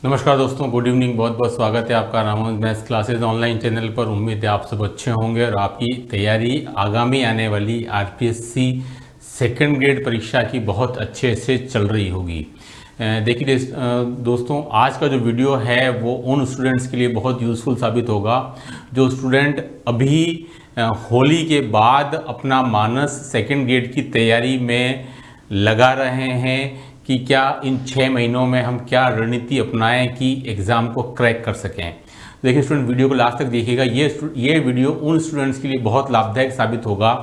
नमस्कार दोस्तों, good evening. बहुत बहुत स्वागत है आपका Ramanuj maths classes online channel पर। उम्मीद है आप सब अच्छे होंगे और आपकी तैयारी आगामी आने वाली आरपीएससी सेकंड ग्रेड परीक्षा की बहुत अच्छे से चल रही होगी। देखिए दोस्तों, आज का जो वीडियो है वो उन स्टूडेंट्स के लिए बहुत यूज़फुल साबित होगा जो स्टूडेंट अभी होली के बाद अपना मानस सेकंड ग्रेड की तैयारी में लगा रहे हैं कि क्या इन 6 महीनों में हम क्या रणनीति अपनाएं कि एग्ज़ाम को क्रैक कर सकें। देखिए स्टूडेंट, वीडियो को लास्ट तक देखिएगा। ये वीडियो उन स्टूडेंट्स के लिए बहुत लाभदायक साबित होगा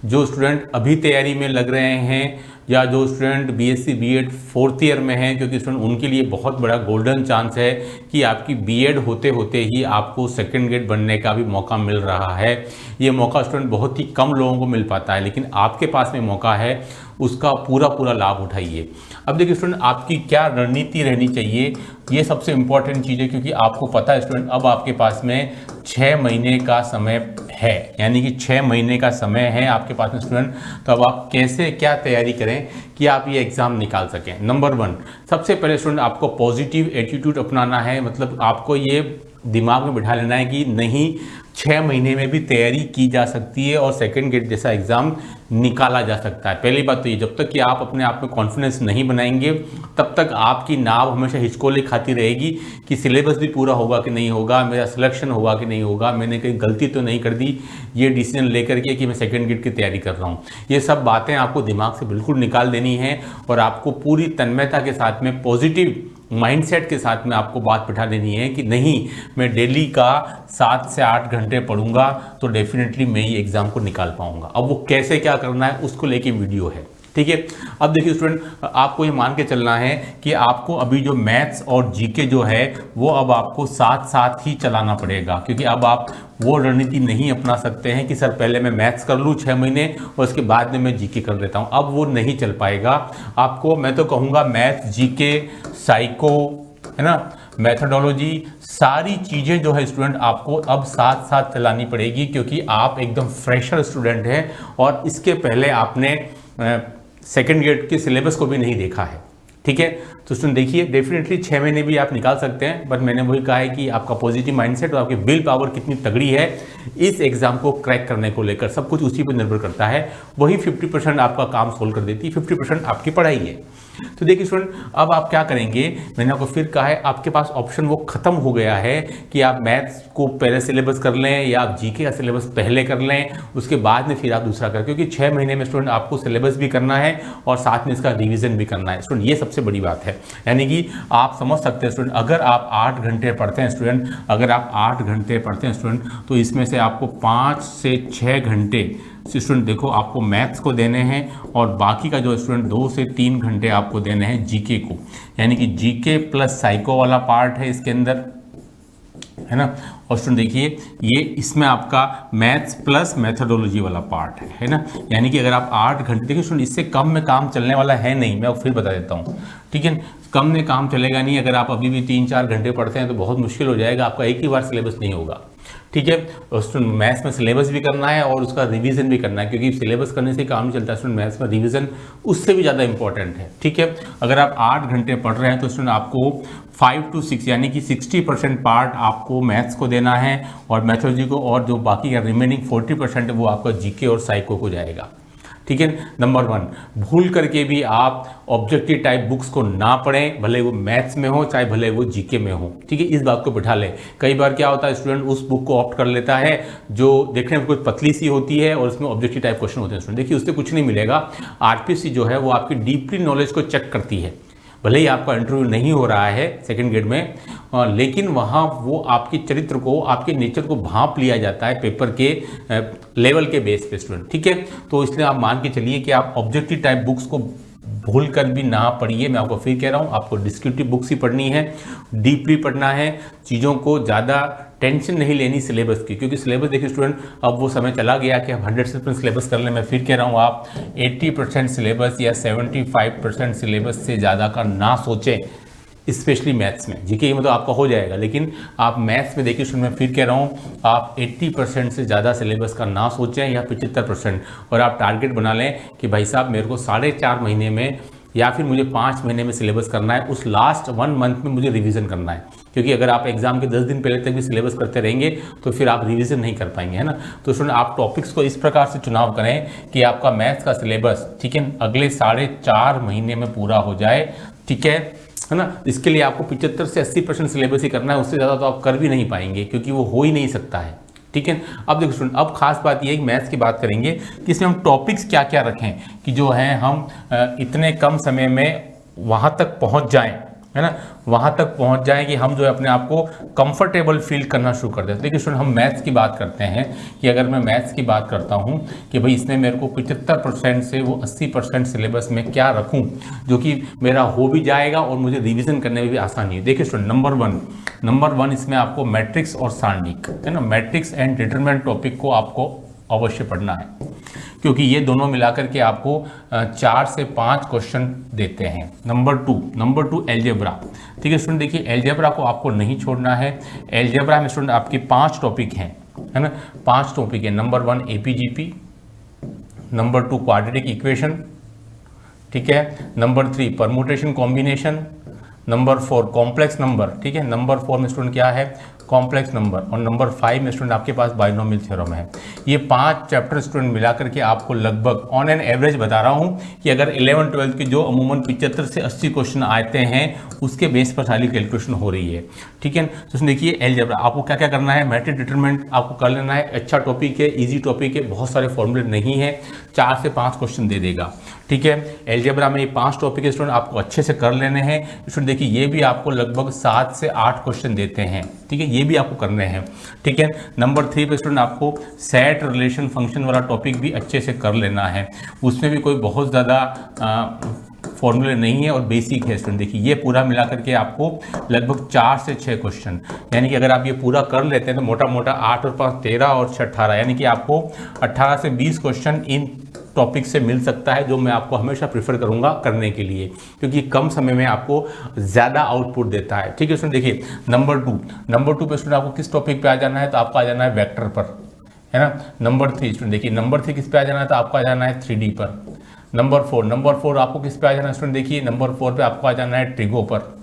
जो स्टूडेंट अभी तैयारी में लग रहे हैं या जो student BSc BEd 4th year में हैं, क्योंकि स्टूडेंट उनके लिए बहुत बड़ा गोल्डन चांस है कि आपकी बीएड होते होते ही आपको सेकंड ग्रेड बनने का भी मौका मिल रहा है। ये मौका स्टूडेंट बहुत ही कम लोगों को मिल पाता है, लेकिन आपके पास में मौका है, उसका पूरा लाभ उठाइए। अब देखिए स्टूडेंट, आपकी क्या रणनीति रहनी चाहिए, ये सबसे इम्पॉर्टेंट चीज़ है, क्योंकि आपको पता है स्टूडेंट अब आपके पास में 6 महीने का समय है, यानी कि 6 महीने का समय है आपके पास में स्टूडेंट। तो अब आप कैसे क्या तैयारी करें कि आप ये एग्ज़ाम निकाल सकें। नंबर 1, सबसे पहले स्टूडेंट आपको पॉजिटिव एटीट्यूड अपनाना है। मतलब आपको ये दिमाग में बिठा लेना है कि नहीं, 6 महीने में भी तैयारी की जा सकती है और सेकंड ग्रेड जैसा एग्ज़ाम निकाला जा सकता है। पहली बात तो ये, जब तक कि आप अपने आप में कॉन्फिडेंस नहीं बनाएंगे तब तक आपकी नाव हमेशा हिचकोले खाती रहेगी कि सिलेबस भी पूरा होगा कि नहीं होगा, मेरा सिलेक्शन होगा कि नहीं होगा, मैंने कहीं गलती तो नहीं कर दी ये डिसीजन लेकर के कि मैं सेकंड ग्रेड की तैयारी कर रहा हूँ। ये सब बातें आपको दिमाग से बिल्कुल निकाल देनी है और आपको पूरी तन्मयता के साथ में पॉजिटिव माइंडसेट के साथ में आपको बात बिठा देनी है कि नहीं, मैं डेली का 7 से 8 घंटे पढ़ूंगा तो डेफिनेटली मैं ये एग्ज़ाम को निकाल पाऊंगा। अब वो कैसे क्या करना है उसको लेके वीडियो है, ठीक है। अब देखिए स्टूडेंट, आपको ये मान के चलना है कि आपको अभी जो मैथ्स और जीके जो है वो अब आपको साथ साथ ही चलाना पड़ेगा, क्योंकि अब आप वो रणनीति नहीं अपना सकते हैं कि सर पहले मैं मैथ्स कर लूँ 6 महीने और उसके बाद में मैं जीके कर लेता हूँ। अब वो नहीं चल पाएगा। आपको मैं तो कहूँगा मैथ्स, जीके, साइको, है ना, मेथोडोलॉजी, सारी चीज़ें जो है स्टूडेंट आपको अब साथ साथ चलानी पड़ेगी, क्योंकि आप एकदम फ्रेशर स्टूडेंट हैं और इसके पहले आपने सेकंड ग्रेड के सिलेबस को भी नहीं देखा है, ठीक है। तो स्टूडेंट देखिए, डेफिनेटली 6 महीने भी आप निकाल सकते हैं, बट मैंने वही कहा है कि आपका पॉजिटिव माइंडसेट और आपकी विल पावर कितनी तगड़ी है इस एग्जाम को क्रैक करने को लेकर, सब कुछ उसी पर निर्भर करता है। वही 50% आपका काम सोल्व कर देती है, 50% आपकी पढ़ाई है। तो देखिए स्टूडेंट, अब आप क्या करेंगे, मैंने आपको फिर कहा है आपके पास ऑप्शन वो खत्म हो गया है कि आप मैथ्स को पहले सिलेबस कर लें या आप जीके का सिलेबस पहले कर लें, उसके बाद में फिर आप दूसरा करें, क्योंकि 6 महीने में स्टूडेंट आपको सिलेबस भी करना है और साथ में इसका रिवीजन भी करना है स्टूडेंट। ये सबसे बड़ी बात है। यानी कि आप समझ सकते हैं स्टूडेंट, अगर आप 8 घंटे पढ़ते हैं स्टूडेंट, अगर आप 8 घंटे पढ़ते हैं स्टूडेंट, तो इसमें से आपको 5 से 6 घंटे स्टूडेंट देखो आपको मैथ्स को देने हैं और बाकी का जो स्टूडेंट 2 से 3 घंटे आपको देने हैं जीके को। यानी कि जीके प्लस साइको वाला पार्ट है इसके अंदर, है ना। और स्टूडेंट देखिए, ये इसमें आपका मैथ्स प्लस मैथोडोलॉजी वाला पार्ट है ना। यानी कि अगर आप 8 घंटे, देखिए स्टूडेंट इससे कम में काम चलने वाला है नहीं, मैं फिर बता देता हूँ, ठीक है। कम में काम चलेगा नहीं। अगर आप अभी भी 3-4 घंटे पढ़ते हैं तो बहुत मुश्किल हो जाएगा, आपका एक ही बार सिलेबस नहीं होगा, ठीक है। और स्टूडेंट मैथ्स में सिलेबस भी करना है और उसका रिवीजन भी करना है, क्योंकि सिलेबस करने से काम नहीं चलता स्टूडेंट, मैथ्स में रिवीजन उससे भी ज़्यादा इंपॉर्टेंट है, ठीक है। अगर आप 8 घंटे पढ़ रहे हैं तो स्टूडेंट आपको 5 to 6 यानी कि 60% पार्ट आपको मैथ्स को देना है और मैथोलॉजी को, और जो बाकी का रिमेनिंग 40% है वो आपका जीके और साइको को जाएगा, ठीक है। नंबर 1, भूल करके भी आप ऑब्जेक्टिव टाइप बुक्स को ना पढ़ें, भले वो मैथ्स में हो चाहे भले वो जीके में हो, ठीक है। इस बात को बिठा लें। कई बार क्या होता है स्टूडेंट उस बुक को ऑप्ट कर लेता है जो देखने में कुछ पतली सी होती है और उसमें ऑब्जेक्टिव टाइप क्वेश्चन होते हैं स्टूडेंट। देखिए उससे कुछ नहीं मिलेगा। आरपीएससी जो है वो आपकी डीपली नॉलेज को चेक करती है, भले ही आपका इंटरव्यू नहीं हो रहा है सेकंड ग्रेड में, लेकिन वहाँ वो आपके चरित्र को, आपके नेचर को भांप लिया जाता है पेपर के लेवल के बेस पे स्टूडेंट, ठीक है। तो इसलिए आप मान के चलिए कि आप ऑब्जेक्टिव टाइप बुक्स को भूल कर भी ना पढ़िए। मैं आपको फिर कह रहा हूँ, आपको डिस्क्रिप्टिव बुक्स ही पढ़नी है, डीपली पढ़ना है, चीज़ों को ज़्यादा टेंशन नहीं लेनी सिलेबस की, क्योंकि सिलेबस देखिए स्टूडेंट अब वो समय चला गया कि अब 100% सिलेबस कर लें। मैं फिर कह रहा हूँ, आप 80% सिलेबस या 75% सिलेबस से ज़्यादा का ना सोचें, स्पेशली मैथ्स में। जीके में तो आपका हो जाएगा, लेकिन आप मैथ्स में देखिए स्टूडेंट, मैं फिर कह रहा हूँ, आप 80% से ज़्यादा सिलेबस का ना सोचें या 75%, और आप टारगेट बना लें कि भाई साहब मेरे को 4.5 महीने में या फिर मुझे 5 महीने में सिलेबस करना है, उस लास्ट 1 मंथ में मुझे रिवीजन करना है। क्योंकि अगर आप एग्जाम के 10 दिन पहले तक भी सिलेबस करते रहेंगे तो फिर आप रिवीजन नहीं कर पाएंगे, है ना। तो स्टूडेंट आप टॉपिक्स को इस प्रकार से चुनाव करें कि आपका मैथ्स का सिलेबस, ठीक है, अगले 4.5 महीने में पूरा हो जाए, ठीक है ना। इसके लिए आपको 75 से 80% सिलेबस ही करना है, उससे ज़्यादा तो आप कर भी नहीं पाएंगे क्योंकि वो हो ही नहीं सकता है, ठीक है। अब देखो स्टूडेंट, अब खास बात ये है कि मैथ्स की बात करेंगे कि इसमें हम टॉपिक्स क्या क्या रखें कि जो है हम इतने कम समय में वहाँ तक पहुँच जाएं, है ना, वहाँ तक पहुँच जाएं कि हम जो है अपने आप को कंफर्टेबल फील करना शुरू कर दें। देखिए स्टूडेंट, हम मैथ्स की बात करते हैं कि अगर मैं मैथ्स की बात करता हूँ कि भाई इसमें मेरे को 75% से वो 80% सिलेबस में क्या रखूँ जो कि मेरा हो भी जाएगा और मुझे रिवीजन करने में भी आसानी है। देखिए स्टूडेंट, नंबर वन इसमें आपको मैट्रिक्स और सारणिक, है ना, मैट्रिक्स एंड डिटरमिनेंट टॉपिक को आपको अवश्य पढ़ना है क्योंकि ये दोनों मिलाकर के आपको 4 से 5 क्वेश्चन देते हैं। नंबर टू एलजेब्रा, ठीक है स्टूडेंट। देखिए एलजेब्रा को आपको नहीं छोड़ना है। एलजेब्रा में स्टूडेंट आपके 5 टॉपिक हैं, है ना, 5 टॉपिक है। Number 1 AP GP, number 2 quadratic equation, ठीक है, number 3 permutation combination, number 4 complex number, ठीक है, नंबर 4 में स्टूडेंट क्या है, कॉम्प्लेक्स नंबर, और नंबर 5 में स्टूडेंट आपके पास बाइनोमियल थ्योरम है। ये 5 चैप्टर स्टूडेंट मिलाकर के आपको लगभग ऑन एन एवरेज बता रहा हूँ कि अगर 11-12 के जो अमूमन 75 से 80 क्वेश्चन आते हैं उसके बेस पर सारी कैलकुलेशन हो रही है, ठीक है। तो देखिए एलजेब्रा आपको क्या क्या करना है, मैट्रिक डिटरमिनेंट आपको कर लेना है। अच्छा टॉपिक है, ईजी टॉपिक है, बहुत सारे फॉर्मूले नहीं है, 4 से 5 क्वेश्चन दे देगा, ठीक है। एलजेब्रा में ये 5 टॉपिक स्टूडेंट आपको अच्छे से कर लेने हैं। स्टूडेंट देखिए ये भी आपको लगभग 7 से 8 क्वेश्चन देते हैं, ठीक है, ये भी आपको करने हैं, ठीक है। नंबर 3 पे स्टूडेंट आपको सेट रिलेशन फंक्शन वाला टॉपिक भी अच्छे से कर लेना है। उसमें भी कोई बहुत ज़्यादा फॉर्मूले नहीं है और बेसिक है स्टूडेंट। देखिए ये पूरा मिला करके आपको लगभग 4 से 6 क्वेश्चन, यानी कि अगर आप ये पूरा कर लेते हैं तो मोटा मोटा 8 और 5 13 और 6 18, यानी कि आपको 18 से 20 क्वेश्चन इन टॉपिक से मिल सकता है, जो मैं आपको हमेशा प्रेफर करूंगा करने के लिए क्योंकि कम समय में आपको ज़्यादा आउटपुट देता है, ठीक है स्टूडेंट। देखिए नंबर टू पे स्टूडेंट आपको किस टॉपिक पे आ जाना है, तो आपको आ जाना है वेक्टर पर, है ना। नंबर 3 स्टूडेंट देखिए नंबर 3 किस पे आ जाना है, तो आपको आ जाना है 3D पर। नंबर 4 आपको किस पे आ जाना है स्टूडेंट, देखिए नंबर 4 पे आपको आ जाना है ट्रिगो पर।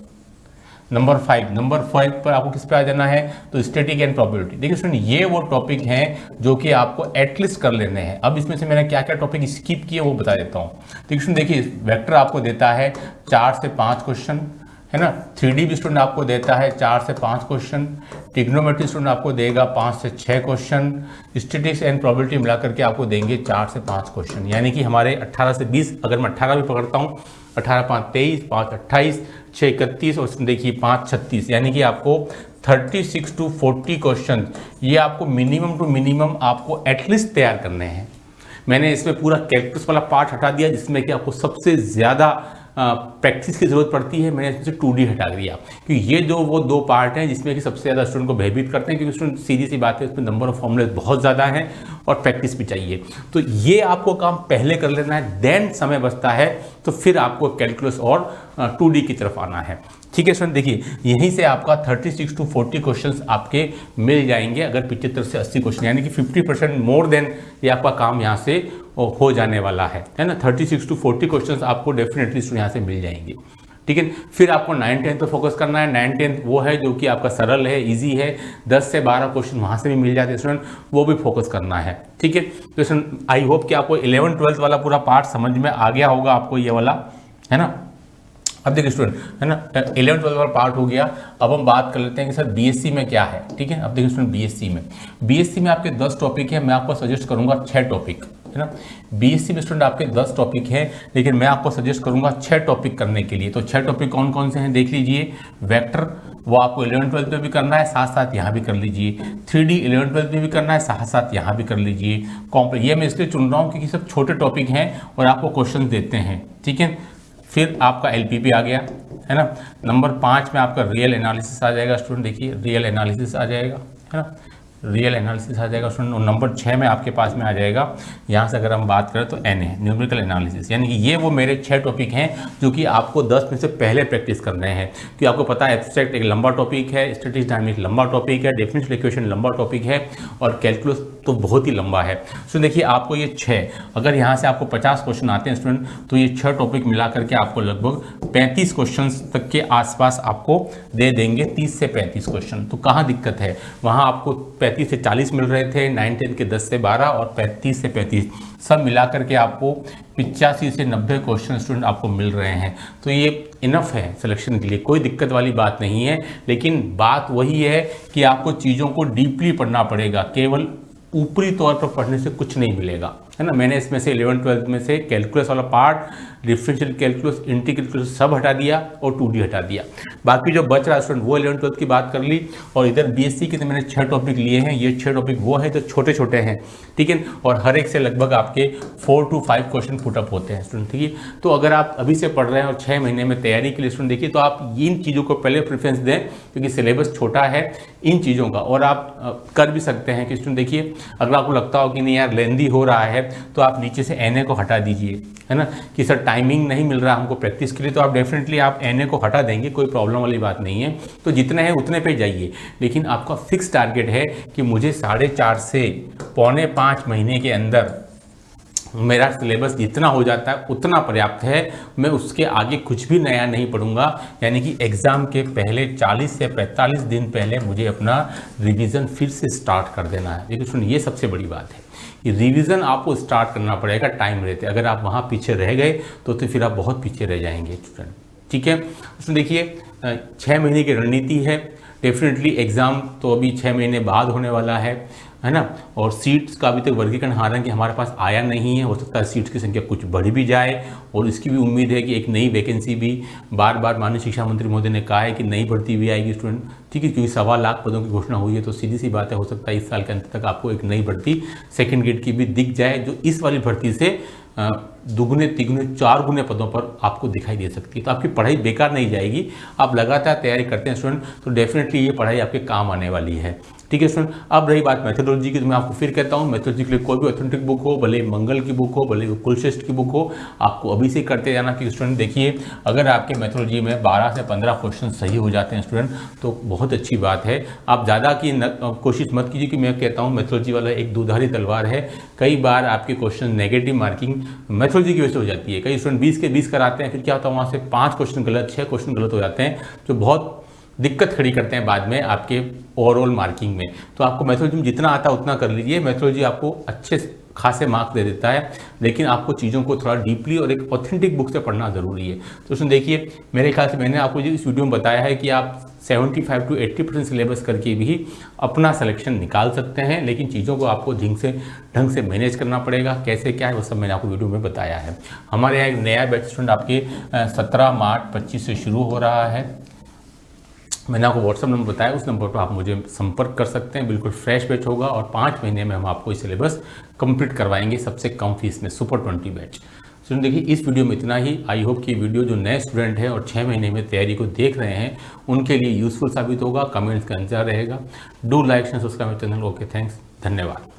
नंबर 5 पर आपको किस पे आ जाना है, तो स्टैटिक एंड प्रोबेबिलिटी। देखिए स्टूडेंट ये वो टॉपिक हैं जो कि आपको एटलीस्ट कर लेने हैं। अब इसमें से मैंने क्या क्या टॉपिक स्किप किए वो बता देता हूँ। देखिए स्टूडेंट देखिए वेक्टर आपको देता है 4 से 5 क्वेश्चन, है ना। 3D भी स्टूडेंट आपको देता है 4 से 5 क्वेश्चन। ट्रिग्नोमेट्री स्टूडेंट आपको देगा 5 से 6 क्वेश्चन। स्टैटिस्टिक्स एंड प्रोबेबिलिटी मिलाकर के आपको देंगे 4 से 5 क्वेश्चन, यानी कि हमारे 18 से 20, अगर मैं 18 भी पकड़ता हूँ, 18 5 23, 5 28, 6 31 और देखिए 5 36, यानी कि आपको 36 to 40 क्वेश्चन ये आपको मिनिमम टू मिनिमम आपको एटलीस्ट तैयार करने हैं। मैंने इसमें पूरा कैलकुलस वाला पार्ट हटा दिया जिसमें कि आपको सबसे ज़्यादा प्रैक्टिस की जरूरत पड़ती है। मैंने इसमें से 2D हटा दिया क्योंकि ये जो वो 2 पार्ट हैं जिसमें कि सबसे ज़्यादा स्टूडेंट को भयभीत करते हैं, क्योंकि स्टूडेंट सीधी सी बात है उसमें नंबर ऑफ फॉर्मूले बहुत ज़्यादा हैं और प्रैक्टिस भी चाहिए। तो ये आपको काम पहले कर लेना है, देन समय बचता है तो फिर आपको कैलकुलस और 2D की तरफ आना है, ठीक है स्टूडेंट। देखिए यहीं से आपका 36 to 40 क्वेश्चंस आपके मिल जाएंगे अगर 75 से 80 क्वेश्चन, यानी कि 50% मोर देन ये आपका काम यहाँ से हो जाने वाला है ना। 36 to 40 क्वेश्चंस आपको डेफिनेटली यहाँ से मिल जाएंगे, ठीक है। फिर आपको 9-10 पर फोकस करना है। 9-10 वो है जो कि आपका सरल है, इजी है, 10 से 12 क्वेश्चन वहाँ से भी मिल जाते हैं स्टूडेंट, वो भी फोकस करना है, ठीक है। तो स्टूडेंट आई होप कि आपको 11-12 वाला पूरा पार्ट समझ में आ गया होगा आपको ये वाला, है ना। अब देखिए स्टूडेंट, है ना, 11-12 वाला पार्ट हो गया। अब हम बात कर लेते हैं कि सर बीएससी में क्या है, ठीक है। अब देखिए स्टूडेंट बीएससी में आपके 10 टॉपिक है, मैं आपको सजेस्ट करूंगा 6 टॉपिक, है ना। बीएससी में स्टूडेंट आपके 10 टॉपिक हैं लेकिन मैं आपको सजेस्ट करूंगा 6 टॉपिक करने के लिए। तो 6 टॉपिक कौन कौन से हैं देख लीजिए। वेक्टर वो आपको 11-12 में भी करना है, साथ साथ यहाँ भी कर लीजिए। 3D 11-12 में भी करना है, साथ साथ यहाँ भी कर लीजिए। कॉम्प्लेक्स ये मैं इसलिए चुन रहा हूँ क्योंकि सब छोटे टॉपिक हैं और आपको क्वेश्चन देते हैं, ठीक है। फिर आपका एलपीपी आ गया, है ना। नंबर 5 में आपका रियल एनालिसिस आ जाएगा स्टूडेंट, देखिए रियल एनालिसिस आ जाएगा, है ना, रियल एनालिसिस आ जाएगा स्टूडेंट। और नंबर 6 में आपके पास में आ जाएगा, यहाँ से अगर हम बात करें तो एनए न्यूमेरिकल एनालिसिस, यानी कि ये वो मेरे 6 टॉपिक हैं जो कि आपको 10 में से पहले प्रैक्टिस करने हैं। क्योंकि आपको पता है एब्स्ट्रैक्ट एक लंबा टॉपिक है, स्टैटिस्टिक्स डायनामिक्स लंबा टॉपिक है, डिफरेंशियल इक्वेशन लंबा टॉपिक है और कैलकुलस तो बहुत ही लंबा है। तो देखिए आपको ये 6, अगर यहाँ से आपको 50 क्वेश्चन आते हैं स्टूडेंट, तो ये 6 टॉपिक मिला करके आपको लगभग 35 क्वेश्चन तक के आसपास आपको दे देंगे, 30 से 35 क्वेश्चन। तो कहाँ दिक्कत है, वहाँ आपको 35 से 40 मिल रहे थे, 9 10 के 10 से 12 और 35 से 35 सब मिला करके आपको 85 से 90 क्वेश्चन स्टूडेंट आपको मिल रहे हैं। तो ये इनफ है सिलेक्शन के लिए, कोई दिक्कत वाली बात नहीं है। लेकिन बात वही है कि आपको चीज़ों को डीपली पढ़ना पड़ेगा, केवल ऊपरी तौर पर पढ़ने से कुछ नहीं मिलेगा, है ना। मैंने इसमें से 11th 12th में से कैलकुलस वाला part, differential calculus, integral calculus सब हटा दिया और 2D हटा दिया। बाकी जो बच रहा स्टूडेंट वो 11th 12th की बात कर ली। और इधर BSc के तो मैंने 6 टॉपिक लिए हैं, ये 6 टॉपिक वो है जो छोटे छोटे हैं, ठीक है। और हर एक से लगभग आपके 4 to 5 क्वेश्चन पुटअप होते हैं स्टूडेंट, ठीक है। तो अगर आप अभी से पढ़ रहे हैं और 6 महीने में तैयारी के लिए स्टूडेंट देखिए, तो आप इन चीज़ों को पहले प्रेफरेंस दें, क्योंकि सिलेबस छोटा है इन चीज़ों का। और आप कर भी सकते हैं कि स्टूडेंट देखिए, अगर आपको लगता हो कि नहीं यार लेंदी हो रहा है, तो आप नीचे से NA को हटा दीजिए, है ना, कि सर टाइमिंग नहीं मिल रहा हमको प्रैक्टिस के लिए, तो आप डेफिनेटली आप NA को हटा देंगे, कोई प्रॉब्लम वाली बात नहीं है। तो जितने हैं उतने पे जाइए, लेकिन आपका फिक्स टारगेट है कि मुझे 4.5 से 4.25 महीने के अंदर मेरा सिलेबस जितना हो जाता है उतना पर्याप्त है, मैं उसके आगे कुछ भी नया नहीं पढ़ूंगा। यानी कि एग्ज़ाम के पहले 40 से 45 दिन पहले मुझे अपना रिवीजन फिर से स्टार्ट कर देना है। लेकिन सुनिए, ये सबसे बड़ी बात है कि रिवीजन आपको स्टार्ट करना पड़ेगा टाइम रहते। अगर आप वहाँ पीछे रह गए तो फिर आप बहुत पीछे रह जाएंगे स्टूडेंट, ठीक है। उसमें देखिए 6 महीने की रणनीति है। डेफिनेटली एग्ज़ाम तो अभी 6 महीने बाद होने वाला है ना। और सीट्स का अभी तक वर्गीकरण हालांकि हमारे पास आया नहीं है, हो सकता है सीट्स की संख्या कुछ बढ़ भी जाए। और इसकी भी उम्मीद है कि एक नई वैकेंसी भी, बार बार माननीय शिक्षा मंत्री महोदय ने कहा है कि नई भर्ती भी आएगी स्टूडेंट, ठीक है। क्योंकि 1.25 लाख पदों की घोषणा हुई है, तो सीधी सी बात है, हो सकता है इस साल के अंत तक आपको एक नई भर्ती सेकेंड ग्रेड की भी दिख जाए, जो इस वाली भर्ती से दुगुने तिगुने 4 गुने पदों पर आपको दिखाई दे सकती है। तो आपकी पढ़ाई बेकार नहीं जाएगी। आप लगातार तैयारी करते हैं स्टूडेंट, तो डेफिनेटली ये पढ़ाई आपके काम आने वाली है, ठीक है स्टूडेंट। अब रही बात मेथोडोलॉजी की, तो मैं आपको फिर कहता हूँ, मेथोडोलॉजी के लिए कोई भी ऑथेंटिक बुक हो, भले मंगल की बुक हो, भले कुलश्रेष्ठ की बुक हो, आपको अभी से करते जाना। कि स्टूडेंट देखिए, अगर आपके मेथोडोलॉजी में 12 से 15 क्वेश्चन सही हो जाते हैं स्टूडेंट, तो बहुत अच्छी बात है। आप ज़्यादा की कोशिश मत कीजिए, कि मैं कहता हूँ मेथोडोलॉजी वाला एक दुधारी तलवार है। कई बार आपके क्वेश्चन नेगेटिव मार्किंग मेथोडोलॉजी की वजह से हो जाती है। कई स्टूडेंट 20 के 20 कराते हैं, फिर क्या होता है वहाँ से 5 क्वेश्चन गलत, 6 क्वेश्चन गलत हो जाते हैं, जो बहुत दिक्कत खड़ी करते हैं बाद में आपके ओवरऑल मार्किंग में। तो आपको मेथोडोलॉजी में जितना आता है उतना कर लीजिए। मेथोडोलॉजी आपको अच्छे खासे मार्क्स दे देता है, लेकिन आपको चीज़ों को थोड़ा डीपली और एक ऑथेंटिक बुक से पढ़ना ज़रूरी है। तो उसमें देखिए, मेरे ख्याल से मैंने आपको इस वीडियो में बताया है कि आप 75 to 80% सिलेबस करके भी अपना सिलेक्शन निकाल सकते हैं। लेकिन चीज़ों को आपको ढंग से मैनेज करना पड़ेगा। कैसे क्या है वो सब मैंने आपको वीडियो में बताया है। हमारे यहाँ एक नया बैच स्टूडेंट आपके 17 मार्च 25 से शुरू हो रहा है। मैंने आपको व्हाट्सअप नंबर बताया, उस नंबर पर आप मुझे संपर्क कर सकते हैं। बिल्कुल फ्रेश बैच होगा और 5 महीने में हम आपको ये सिलेबस कंप्लीट करवाएंगे सबसे कम फीस में, सुपर 20 बैच। स्टूडेंट देखिए, इस वीडियो में इतना ही। आई होप कि वीडियो जो नए स्टूडेंट हैं और 6 महीने में तैयारी को देख रहे हैं उनके लिए यूजफुल साबित होगा। कमेंट्स का इंतजार रहेगा। Do like and subscribe channel. Okay, thanks, धन्यवाद।